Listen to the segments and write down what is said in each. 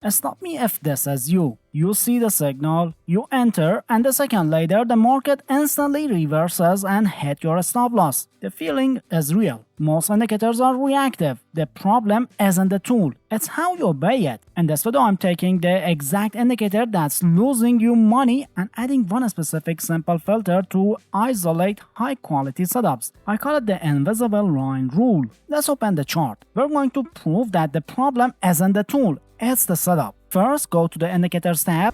Stop me if this is you. You see the signal, you enter, and a second later the market instantly reverses and hit your stop loss. The feeling is real. Most indicators are reactive. The problem isn't the tool, it's how you obey it. In this video, I'm taking the exact indicator that's losing you money and adding one specific simple filter to isolate high quality setups. I call it the invisible line rule. Let's open the chart. We're going to prove that the problem isn't the tool, it's the setup. First, go to the Indicators tab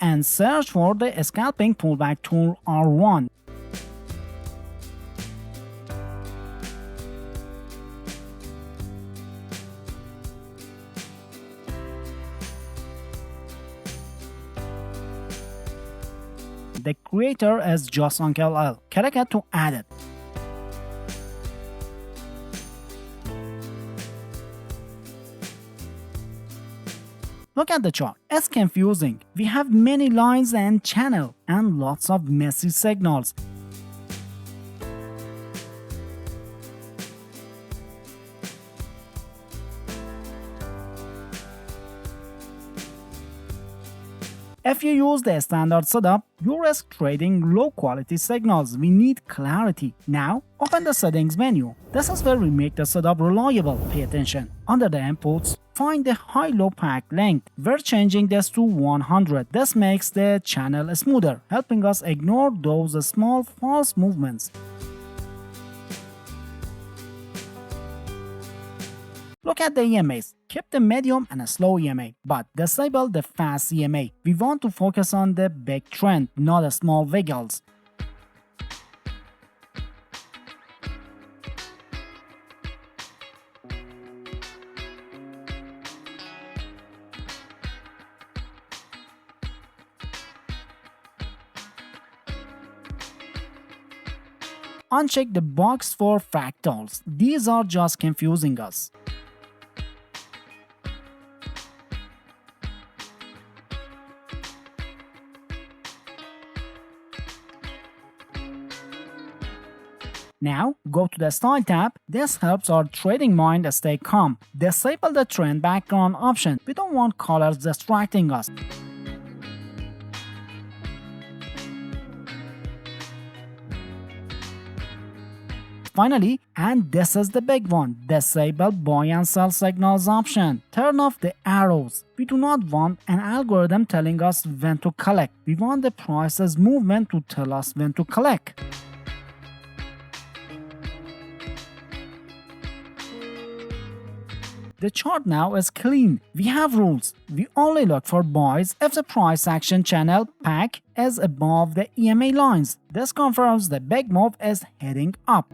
and search for the Scalping Pullback Tool R1. The creator is just Uncle L. Click it to add it. Look at the chart. It's confusing. We have many lines and channel and lots of messy signals. If you use the standard setup, you risk trading low quality signals. We need clarity. Now, open the settings menu. This is where we make the setup reliable. Pay attention. Under the inputs, find the high-low pack length. We're changing this to 100. This makes the channel smoother, helping us ignore those small false movements. Look at the EMAs. Keep the medium and a slow EMA, but disable the fast EMA. We want to focus on the big trend, not the small wiggles. Uncheck the box for fractals. These are just confusing us. Now, go to the Style tab. This helps our trading mind stay calm. Disable the trend background option. We don't want colors distracting us. Finally, and this is the big one, disable buy and sell signals option. Turn off the arrows. We do not want an algorithm telling us when to collect. We want the price's movement to tell us when to collect. The chart now is clean. We have rules. We only look for buys if the price action channel pack is above the EMA lines. This confirms the big move is heading up.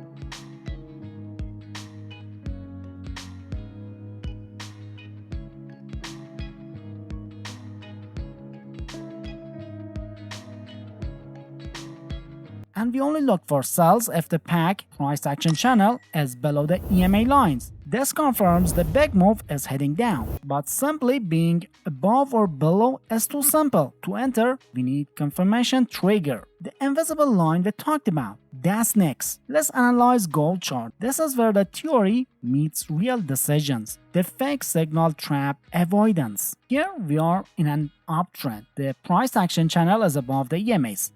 And we only look for sells if the pack price action channel is below the EMA lines. This confirms the big move is heading down, but simply being above or below is too simple. To enter, we need confirmation trigger, the invisible line we talked about. That's next. Let's analyze gold chart. This is where the theory meets real decisions. The fake signal trap avoidance. Here we are in an uptrend. The price action channel is above the EMAs.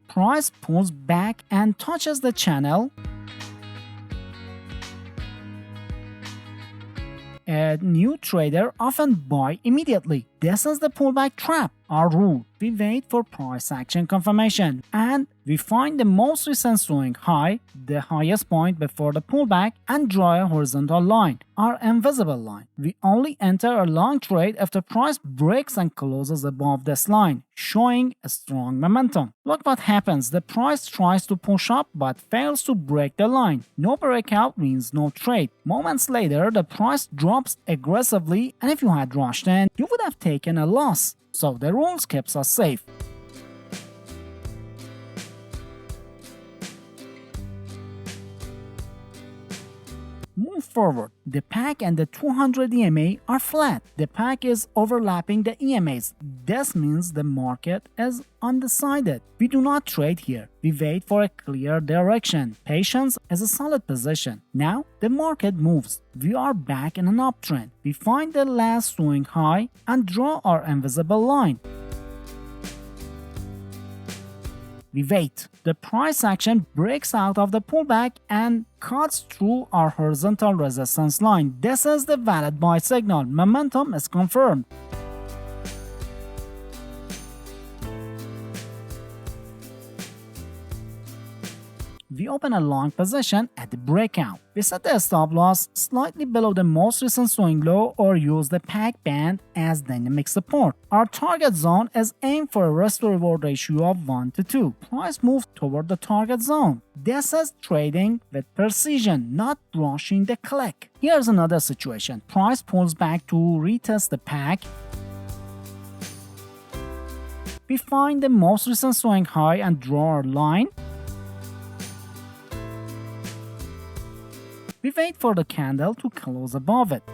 Price pulls back and touches the channel. A new trader often buy immediately. This is the pullback trap. Our rule: we wait for price action confirmation and we find the most recent swing high, the highest point before the pullback, and draw a horizontal line, our invisible line. We only enter a long trade if the price breaks and closes above this line, showing a strong momentum. Look what happens. The price tries to push up but fails to break the line. No breakout means no trade. Moments later, the price drops aggressively, and if you had rushed in, you would have taken a loss. So the rules keeps us safe. move forward. The pack and the 200 EMA are flat. The pack is overlapping the EMAs. This means the market is undecided. We do not trade here. We wait for a clear direction. Patience is a solid position. Now the market moves. We are back in an uptrend. We find the last swing high and draw our invisible line. We wait. The price action breaks out of the pullback and cuts through our horizontal resistance line. This is the valid buy signal. Momentum is confirmed. We open a long position at the breakout. We set the stop loss slightly below the most recent swing low or use the pack band as dynamic support. Our target zone is aimed for a risk to reward ratio of 1 to 2. Price moves toward the target zone. This is trading with precision, not rushing the click. Here's another situation. Price pulls back to retest the pack. We find the most recent swing high and draw our line. We wait for the candle to close above it.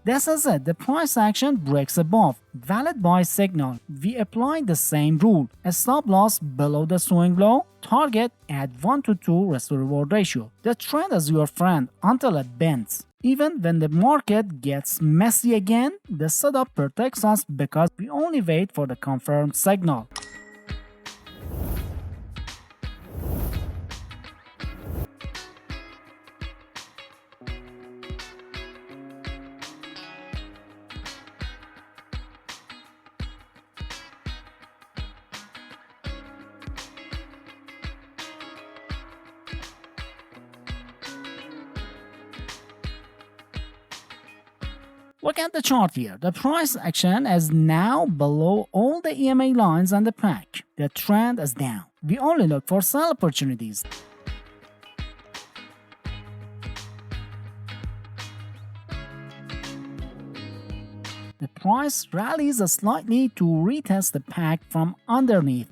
This is it. The price action breaks above. Valid buy signal. We apply the same rule. A stop loss below the swing low. Target at 1 to 2 risk to reward ratio. The trend is your friend until it bends. Even when the market gets messy again, the setup protects us because we only wait for the confirmed signal. Look at the chart here. The price action is now below all the EMA lines and the pack. The trend is down. We only look for sell opportunities. The price rallies slightly to retest the pack from underneath.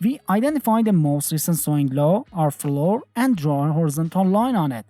We identify the most recent swing low, our floor, and draw a horizontal line on it.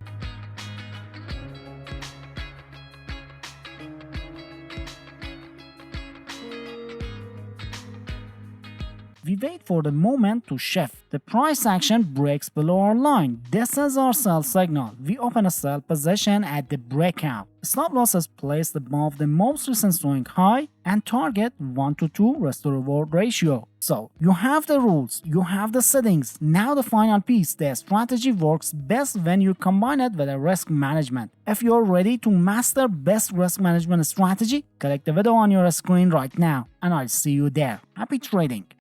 We wait for the moment to shift. The price action breaks below our line. This is our sell signal. We open a sell position at the breakout. Stop loss is placed above the most recent swing high and target 1 to 2 risk to reward ratio. So you have the rules, you have the settings. Now the final piece. The strategy works best when you combine it with a risk management. If you're ready to master best risk management strategy, click the video on your screen right now and I'll see you there. Happy trading!